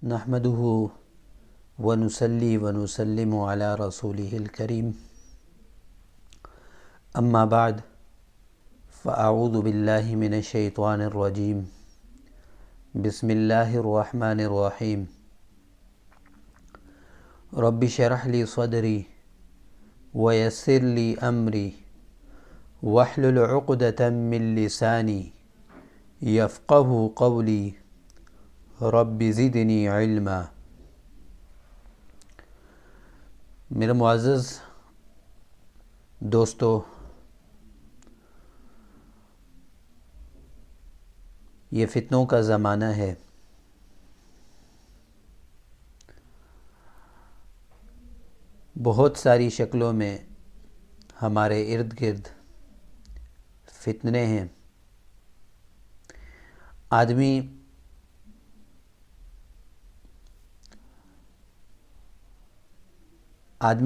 نحمده ونصلي ونسلم على رسوله الكريم اما بعد فاعوذ بالله من الشیطان الرجیم بسم اللہ الرحمن الرحیم رب اشرح لي صدری ويسر لي امری واحلل عقدة من لسانی یفقهوا قولی رب زدنی علما۔ میرے معزز دوستو، یہ فتنوں کا زمانہ ہے۔ بہت ساری شکلوں میں ہمارے ارد گرد فتنے ہیں۔ آدمی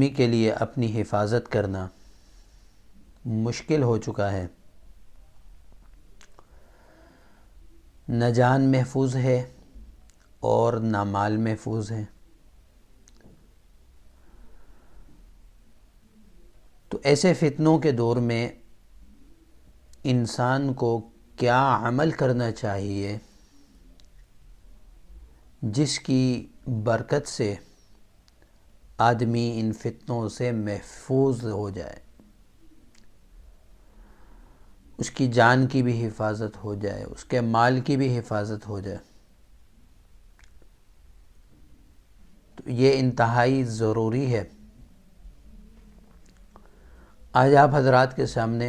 کے لیے اپنی حفاظت کرنا مشکل ہو چکا ہے۔ نہ جان محفوظ ہے اور نہ مال محفوظ ہے۔ تو ایسے فتنوں کے دور میں انسان کو کیا عمل کرنا چاہیے جس کی برکت سے آدمی ان فتنوں سے محفوظ ہو جائے، اس کی جان کی بھی حفاظت ہو جائے، اس کے مال کی بھی حفاظت ہو جائے؟ تو یہ انتہائی ضروری ہے۔ آج آپ حضرات کے سامنے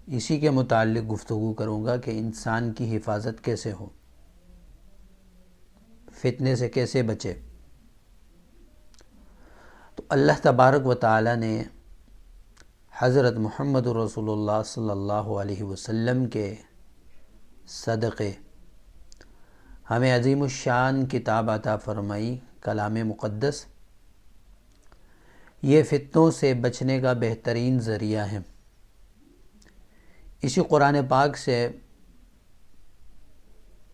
اسی کے متعلق گفتگو کروں گا کہ انسان کی حفاظت کیسے ہو، فتنے سے کیسے بچے۔ تو اللہ تبارک و تعالی نے حضرت محمد رسول اللہ صلی اللہ علیہ وسلم کے صدقے ہمیں عظیم الشان کتاب عطا فرمائی، کلام مقدس۔ یہ فتنوں سے بچنے کا بہترین ذریعہ ہے۔ اسی قرآن پاک سے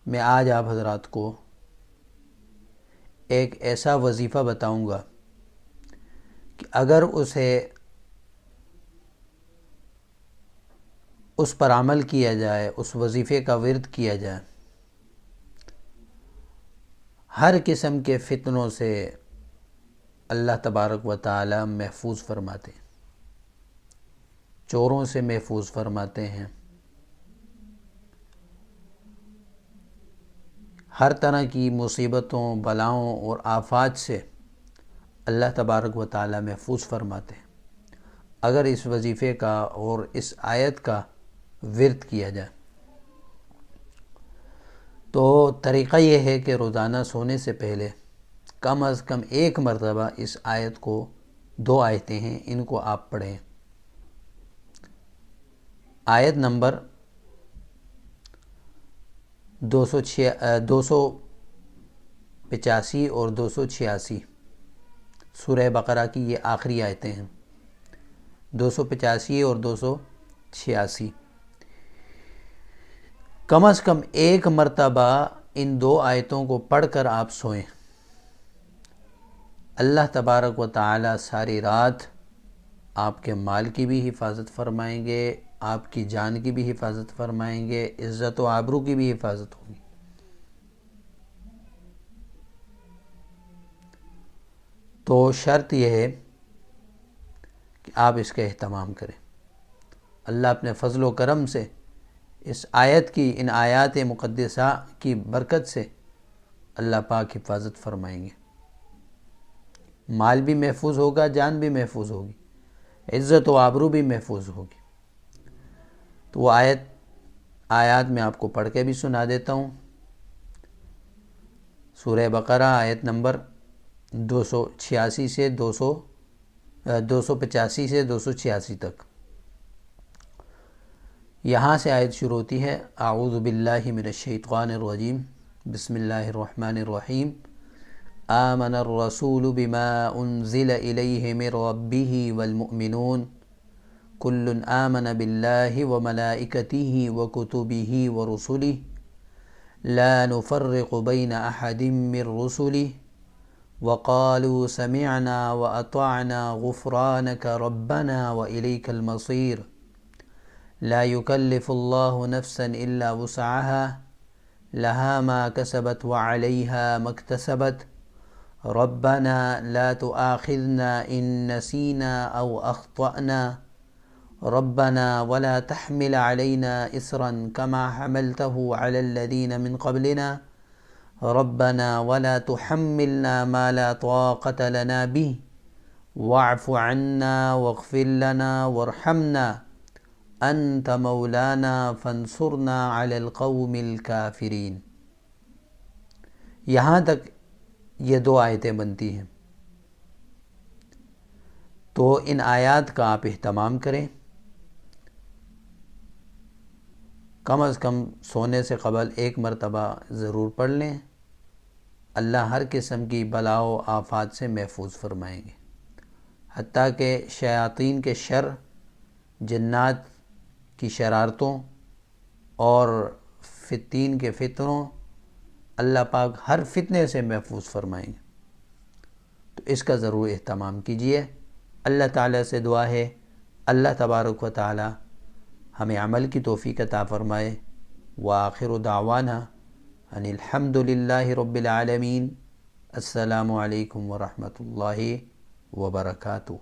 میں آج آپ حضرات کو ایک ایسا وظیفہ بتاؤں گا کہ اگر اس پر عمل کیا جائے، اس وظیفے کا ورد کیا جائے، ہر قسم کے فتنوں سے اللہ تبارک و تعالی محفوظ فرماتے ہیں، چوروں سے محفوظ فرماتے ہیں، ہر طرح کی مصیبتوں، بلاؤں اور آفات سے اللہ تبارک و تعالی محفوظ فرماتے ہیں اگر اس وظیفے کا اور اس آیت کا ورد کیا جائے۔ تو طریقہ یہ ہے کہ روزانہ سونے سے پہلے کم از کم ایک مرتبہ اس آیت کو، 2 آیتیں ہیں، ان کو آپ پڑھیں۔ آیت نمبر 285 اور 286 سورہ بقرہ کی یہ آخری آیتیں ہیں، 285 اور 286۔ کم از کم ایک مرتبہ ان 2 آیتوں کو پڑھ کر آپ سوئیں۔ اللہ تبارک و تعالی ساری رات آپ کے مال کی بھی حفاظت فرمائیں گے، آپ کی جان کی بھی حفاظت فرمائیں گے، عزت و آبرو کی بھی حفاظت ہوگی۔ تو شرط یہ ہے کہ آپ اس کا اہتمام کریں۔ اللہ اپنے فضل و کرم سے اس آیت کی، ان آیات مقدسہ کی برکت سے اللہ پاک حفاظت فرمائیں گے، مال بھی محفوظ ہوگا، جان بھی محفوظ ہوگی، عزت و آبرو بھی محفوظ ہوگی۔ تو وہ آیات میں آپ کو پڑھ کے بھی سنا دیتا ہوں۔ سورہ بقرہ آیت نمبر 285 سے 286 تک۔ یہاں سے آیت شروع ہوتی ہے، اعوذ باللہ من الشیطان الرجیم، بسم اللہ الرحمن الرحیم۔ آمن الرسول بما انزل الیہ من ربہ والمؤمنون کل آمن باللہ وملائکتہ وکتبہ ورسلہ لا نفرق بين أحد من رسله وقالوا سمعنا وأطعنا غفرانك ربنا وإليك المصير لا يكلف الله نفسا إلا وسعها لها ما كسبت وعليها ما اكتسبت ربنا لا تؤاخذنا إن نسينا أو أخطأنا ربنا ولا تحمل علينا إصرا كما حملته على الذين من قبلنا ربنا ولا تحملنا ما لا طاقة لنا به واعف عنا واغفر لنا وارحمنا أنت مولانا فانصرنا على القوم الكافرين. یہاں تک یہ 2 آیتیں بنتی ہیں. تو ان آیات کا آپ اہتمام کریں. کم از کم سونے سے قبل 1 مرتبہ ضرور پڑھ لیں. اللہ ہر قسم کی بلا و آفات سے محفوظ فرمائیں گے. حتیٰ کہ شیاطین کے شر، جنات کی شرارتوں اور فتین کے فتنوں، اللہ پاک ہر فتنے سے محفوظ فرمائیں گے. تو اس کا ضرور اہتمام کیجیے. اللہ تعالیٰ سے دعا ہے اللہ تبارک و تعالی ہمیں عمل کی توفیق عطا فرمائے. وآخر دعوانا ان الحمد للہ رب العالمین. السلام علیکم ورحمۃ اللہ وبرکاتہ.